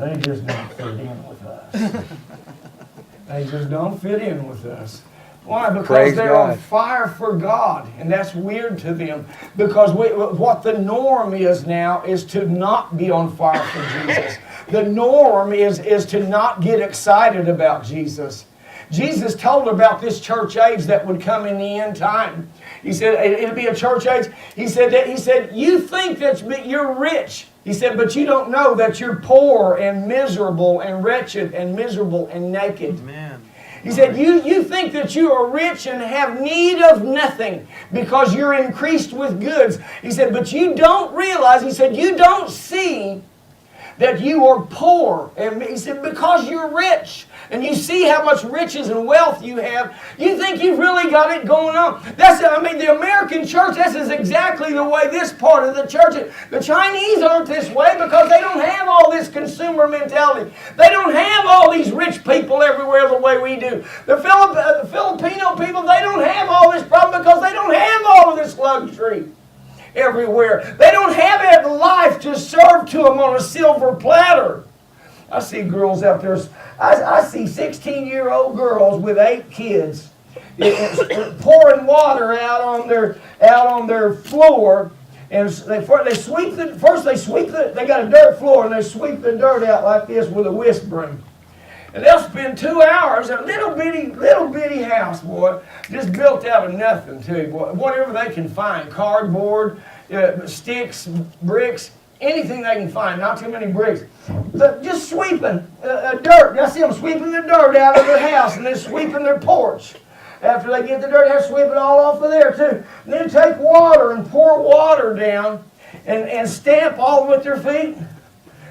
They just don't fit in with us. They just don't fit in with us. Why? Because Praise they're God. on fire for God, and that's weird to them. Because what the norm is now is to not be on fire for Jesus. The norm is to not get excited about Jesus. Jesus told about this church age that would come in the end time. He said it'll be a church age. He said you think that you're rich. He said, but you don't know that you're poor and miserable and wretched and miserable and naked. Amen. He said, you think that you are rich and have need of nothing because you're increased with goods. He said, but you don't realize, he said, you don't see that you are poor. And he said, because you're rich and you see how much riches and wealth you have, you think you've really got it going on. The American church, this is exactly the way this part of the church is. The Chinese aren't this way because they don't have all this consumer mentality. They don't have all these rich people everywhere the way we do. The Filipino people, they don't have all this problem because they don't have all of this luxury everywhere. They don't have life to serve to them on a silver platter. I see girls out there. I see 16-year-old girls with 8 kids pouring water out on their floor, and they got a dirt floor and they sweep the dirt out like this with a whisk broom. And they'll spend 2 hours in a little bitty house, boy, just built out of nothing, too, boy. Whatever they can find, cardboard, sticks, bricks, anything they can find, not too many bricks. But just sweeping dirt. I see them sweeping the dirt out of their house and then sweeping their porch. After they get the dirt, they have to sweep it all off of there, too. And then take water and pour water down and stamp all with their feet.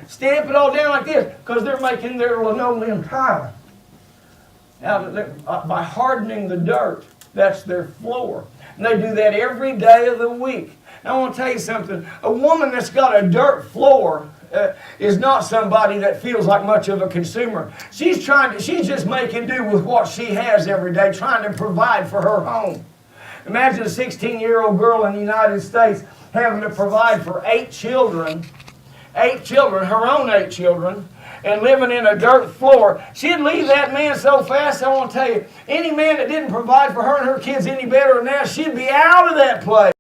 Stamp it all down like this because they're making their linoleum tile. By hardening the dirt, that's their floor. And they do that every day of the week. Now, I want to tell you something. A woman that's got a dirt floor is not somebody that feels like much of a consumer. She's just making do with what she has every day, trying to provide for her home. Imagine a 16-year-old girl in the United States having to provide for 8 children, her own 8 children, and living in a dirt floor. She'd leave that man so fast, I want to tell you, any man that didn't provide for her and her kids any better than that, she'd be out of that place.